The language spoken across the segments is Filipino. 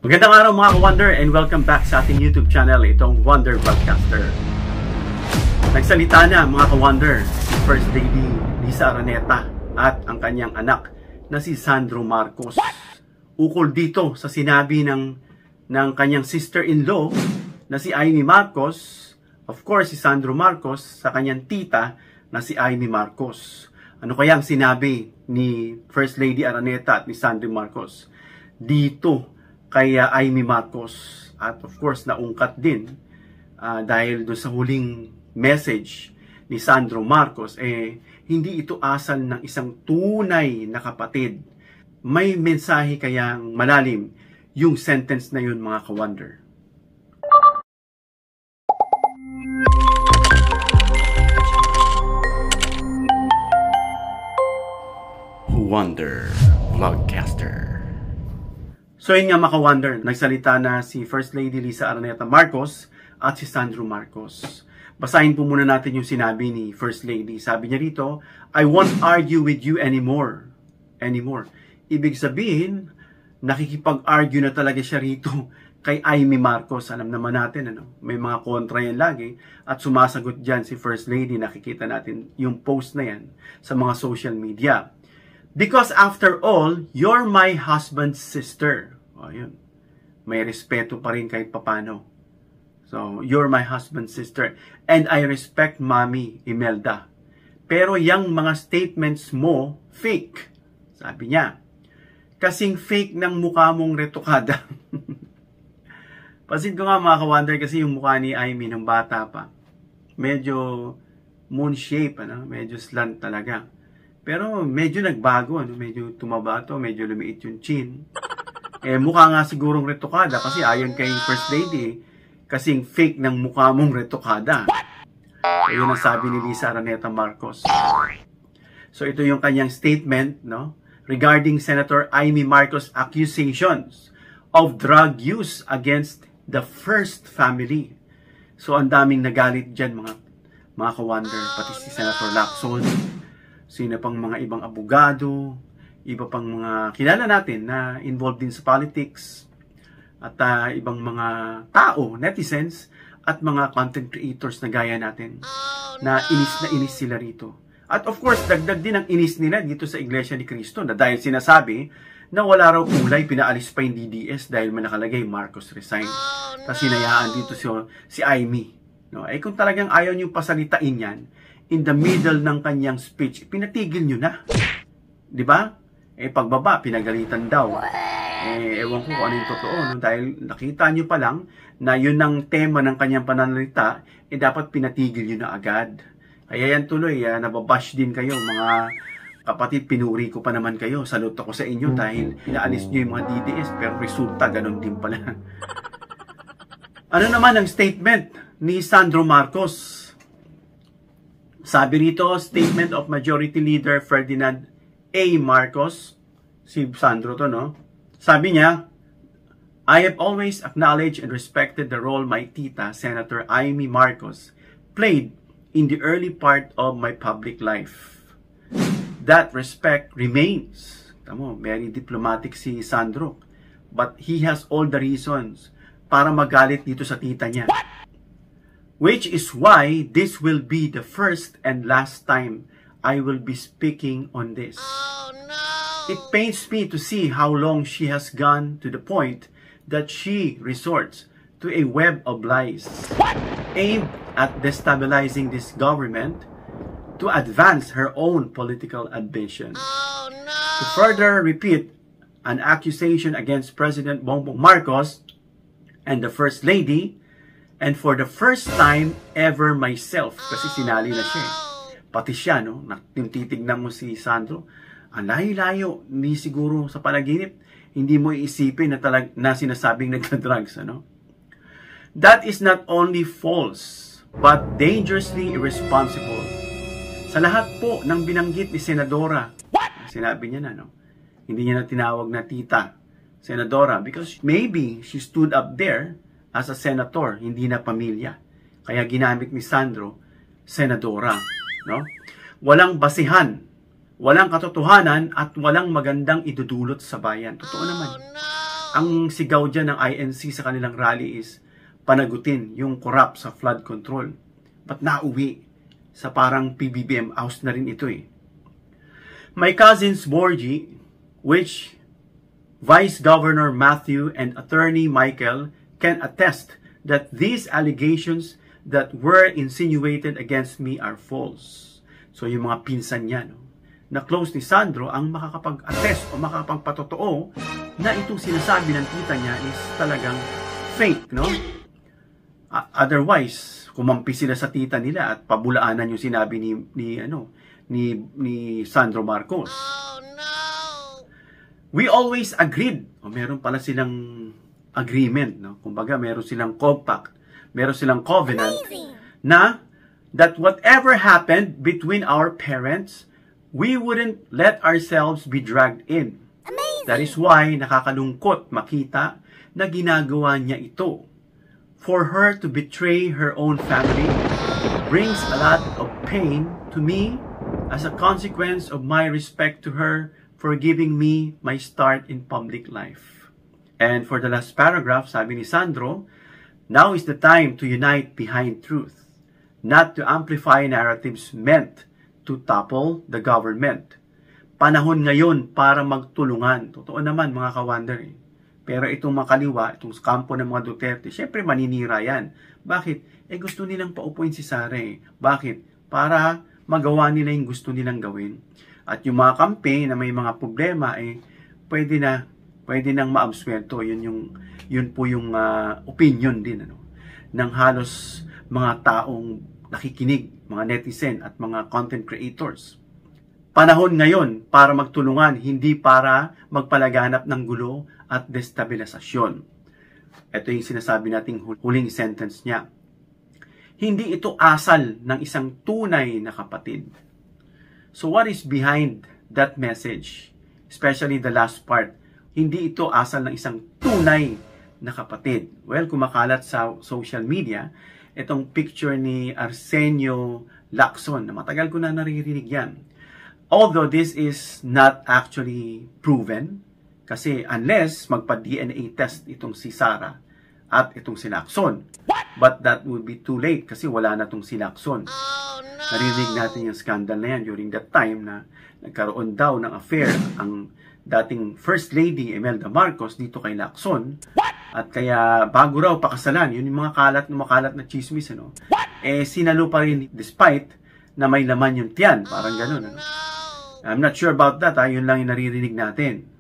Magandang araw mga ka-Wonder and welcome back sa ating YouTube channel, itong Wonder Broadcaster. Nagsalita na mga ka-Wonder si First Lady Liza Araneta at ang kanyang anak na si Sandro Marcos. Ukol dito sa sinabi ng kanyang sister-in-law na si Amy Marcos, of course si Sandro Marcos sa kanyang tita na si Amy Marcos. Ano kayang sinabi ni First Lady Araneta at ni Sandro Marcos dito kay Amy Marcos? At of course naungkat din dahil doon sa huling message ni Sandro Marcos, hindi ito asal ng isang tunay na kapatid. May mensahe kayang malalim yung sentence na yun mga ka-Wonder. Wonder Vlogcaster. So yun nga mga ka-Wonder, nagsalita na si First Lady Liza Araneta Marcos at si Sandro Marcos. Basahin po muna natin yung sinabi ni First Lady. Sabi niya rito, I won't argue with you anymore. Ibig sabihin, nakikipag-argue na talaga siya rito kay Amy Marcos. Alam naman natin, may mga kontra yan lagi. At sumasagot dyan si First Lady. Nakikita natin yung post na yan sa mga social media. Because after all, you're my husband's sister. O, yun. May respeto pa rin kahit papano. So, you're my husband's sister. And I respect Mommy Imelda. Pero yung mga statements mo, fake. Sabi niya. Kasing fake ng mukha mong retokada. Pasin ko nga mga ka-Wonder kasi yung mukha ni Amy ng bata pa. Medyo moon shape, medyo slant talaga. Pero medyo nagbago, medyo tumaba to, medyo lumiit yung chin. Mukha nga sigurong retokada kasi ayon kay First Lady, kasing fake ng mukha mong retokada. So, yun ang sabi ni Liza Araneta Marcos. So ito yung kanyang statement, regarding Senator Amy Marcos' accusations of drug use against the First family. So ang daming nagalit dyan mga ka-Wonder, pati si Senator Lacson, sino pang mga ibang abogado, iba pang mga kilala natin na involved din sa politics, at ibang mga tao, netizens, at mga content creators na gaya natin, na inis sila rito. At of course, dagdag din ang inis nila dito sa Iglesia ni Cristo, na dahil sinasabi na wala raw kulay, pinaalis pa yung DDS dahil may nakalagay Marcos resign. Tapos hinayaan dito si Amy. Kung talagang ayaw nyo pasalitain yan, in the middle ng kanyang speech, pinatigil nyo na. Diba? Pagbaba, pinagalitan daw. Ewan ko kung ano yung totoo. Dahil nakita nyo pa lang na yun ang tema ng kanyang pananalita, dapat pinatigil nyo na agad. Kaya yan tuloy, nababash din kayo, mga kapatid, pinuri ko pa naman kayo. Salute ako sa inyo dahil pinaalis nyo yung mga DDS, pero resulta, ganun din pala. Ano naman ang statement ni Sandro Marcos? Sabi rito, statement of Majority Leader Ferdinand A. Marcos, si Sandro to, Sabi niya, I have always acknowledged and respected the role my tita, Senator Amy Marcos, played in the early part of my public life. That respect remains. Tamo, very diplomatic si Sandro. But he has all the reasons para magalit dito sa tita niya. Which is why this will be the first and last time I will be speaking on this. Oh, no. It pains me to see how long she has gone to the point that she resorts to a web of lies aimed at destabilizing this government to advance her own political ambitions. Oh, no. To further repeat an accusation against President Bongbong Marcos and the First Lady, and for the first time ever myself, kasi sinali na siya. Pati siya, yung titignan mo si Sandro, ang layo-layo, ni siguro sa panaginip, hindi mo iisipin na sinasabing nagka-drugs, That is not only false, but dangerously irresponsible. Sa lahat po ng binanggit ni Senadora, sinabi niya na, hindi niya na tinawag na tita, Senadora, because maybe she stood up there as a senator, hindi na pamilya. Kaya ginamit ni Sandro, Senadora. Walang basihan walang katotohanan at walang magandang idudulot sa bayan. Totoo naman. Ang sigaw dyan ng INC sa kanilang rally is panagutin yung corrupt sa flood control. But nauwi sa parang PBBM house na rin ito eh. My cousins Borgie, which Vice Governor Matthew and Attorney Michael can attest that these allegations that were insinuated against me are false. So yung mga pinsan niya, no, na close ni Sandro ang makakapag-attest o makakapagpatotoo na itong sinasabi ng tita niya is talagang fake, no? Otherwise, kumampi sila sa tita nila at pabulaanan yung sinabi ni Sandro Marcos. Oh, no. We always agreed. O meron pala silang agreement, no? Kumbaga, meron silang compact, meron silang covenant. Amazing. Na that whatever happened between our parents, we wouldn't let ourselves be dragged in. Amazing. That is why nakakalungkot makita na ginagawa niya ito. For her to betray her own family brings a lot of pain to me as a consequence of my respect to her for giving me my start in public life. And for the last paragraph, sabi ni Sandro, now is the time to unite behind truth, not to amplify narratives meant to topple the government. Panahon ngayon para magtulungan. Totoo naman mga kawander eh. Pero itong makaliwa, itong kampo ng mga Duterte, syempre maninira yan. Bakit? Gusto nilang paupuin si Sara eh. Bakit? Para magawa nila yung gusto nilang gawin. At yung mga kampe na may mga problema, pwede nang maabsuelto. Yun po yung opinion din ng halos mga taong nakikinig, mga netizen at mga content creators. Panahon ngayon para magtulungan, hindi para magpalaganap ng gulo at destabilisasyon. Ito yung sinasabi nating huling sentence niya. Hindi ito asal ng isang tunay na kapatid. So what is behind that message? Especially the last part. Hindi ito asal ng isang tunay na kapatid. Well, kumakalat sa social media, itong picture ni Arsenio Lacson, na matagal ko na naririnig yan. Although this is not actually proven, kasi unless magpa-DNA test itong si Sara at itong si Lacson. But that would be too late kasi wala na itong si Lacson. Oh, no. Naririnig natin yung scandal na yan during that time na nagkaroon daw ng affair ang dating First Lady Imelda Marcos dito kay Lacson. At kaya bago raw pakasalan, yun yung mga makalat na chismis, sinalo pa rin despite na may laman yung tiyan. Parang ganun. I'm not sure about that. Yun lang yung naririnig natin.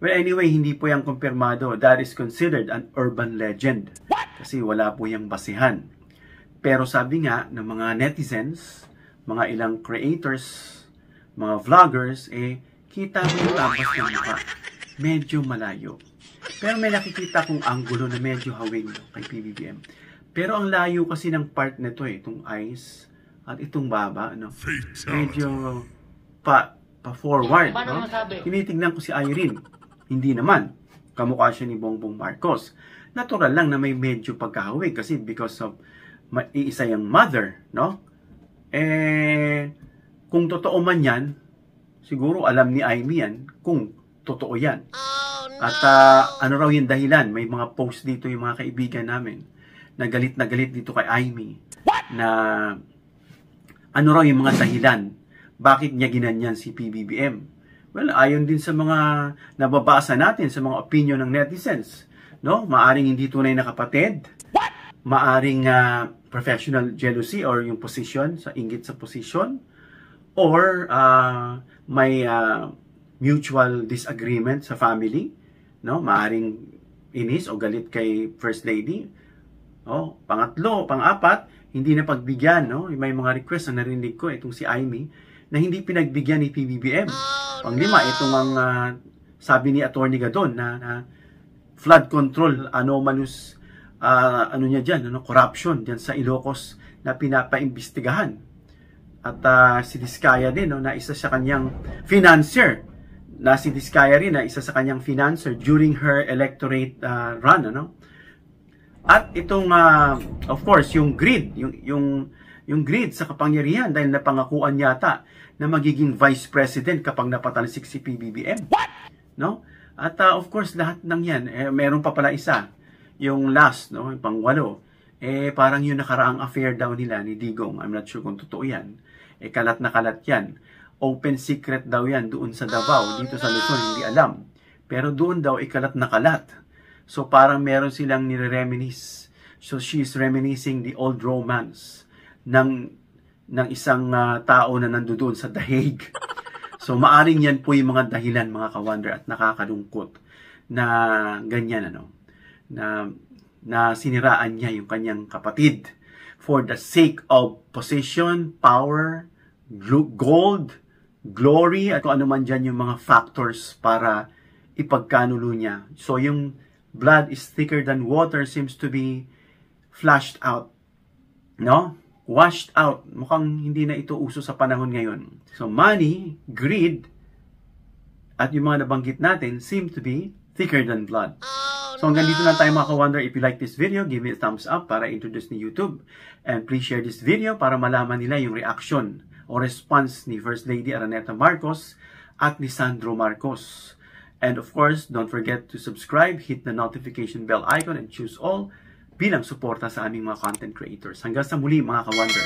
Well, anyway, hindi po yung kumpirmado. That is considered an urban legend. Kasi wala po yung basihan. Pero sabi nga ng mga netizens, mga ilang creators, mga vloggers, kita mo yung labas ng mukha. Medyo malayo. Pero may nakikita kong angulo na medyo hawig kay PBBM. Pero ang layo kasi ng part nito itong eyes at itong baba, medyo pa-forward. Tinitignan ko si Irene. Hindi naman. Kamukha siya ni Bongbong Marcos. Natural lang na may medyo pagkahawig kasi because of iisa yung mother, kung totoo man yan, siguro alam ni Amy yan kung totoo yan. Oh, no. At ano raw yung dahilan? May mga post dito yung mga kaibigan namin na galit dito kay Amy. Na ano raw yung mga dahilan? Bakit niya ginanyan si PBBM? Well, ayon din sa mga nababasa natin, sa mga opinion ng netizens. Maaring hindi tunay na kapatid. Maaring professional jealousy or yung position, sa inggit sa position. Or may mutual disagreement sa family. Maaring inis o galit kay First Lady. Pangatlo, pang-apat, hindi na pagbigyan. May mga request na narinig ko, itong si Amy, na hindi pinagbigyan ni PBBM. Panglima, itong ang sabi ni Atty. Gadon na flood control anomalous corruption diyan sa Ilocos na pinapaimbestigahan. At si Diskaya din na isa sa kanyang financier. Si Diskaya rin na isa sa kanyang financier during her electorate run, At itong of course yung greed, yung greed sa kapangyarihan dahil napangakuan yata na magiging vice president kapag napatalsik si PBBM. At of course, lahat ng yan, meron pa pala isa, yung last, no, yung pang-8, parang yung nakaraang affair daw nila ni Digong. I'm not sure kung totoo yan. Kalat na kalat yan. Open secret daw yan doon sa Davao, dito sa Luzon, hindi alam. Pero doon daw, kalat na kalat. So parang meron silang nire-reminisce. So she's reminiscing the old romance ng isang tao na nandoon sa The Hague. So maaring yan po yung mga dahilan, mga ka-wonder, at nakakalungkot na ganyan, na siniraan niya yung kanyang kapatid for the sake of position, power, gold, glory, at kung ano man dyan yung mga factors para ipagkanulo niya. So yung blood is thicker than water seems to be flushed out, no? Washed out. Mukhang hindi na ito uso sa panahon ngayon. So money, greed, at yung mga nabanggit natin seem to be thicker than blood. So hanggang dito na tayo, mga ka-wonder. If you like this video, give me a thumbs up para introduce ni YouTube. And please share this video para malaman nila yung reaction o response ni First Lady Araneta Marcos at ni Sandro Marcos. And of course, don't forget to subscribe, hit the notification bell icon, and choose all bilang suporta sa aming mga content creators. Hanggang sa muli, mga ka-wonder.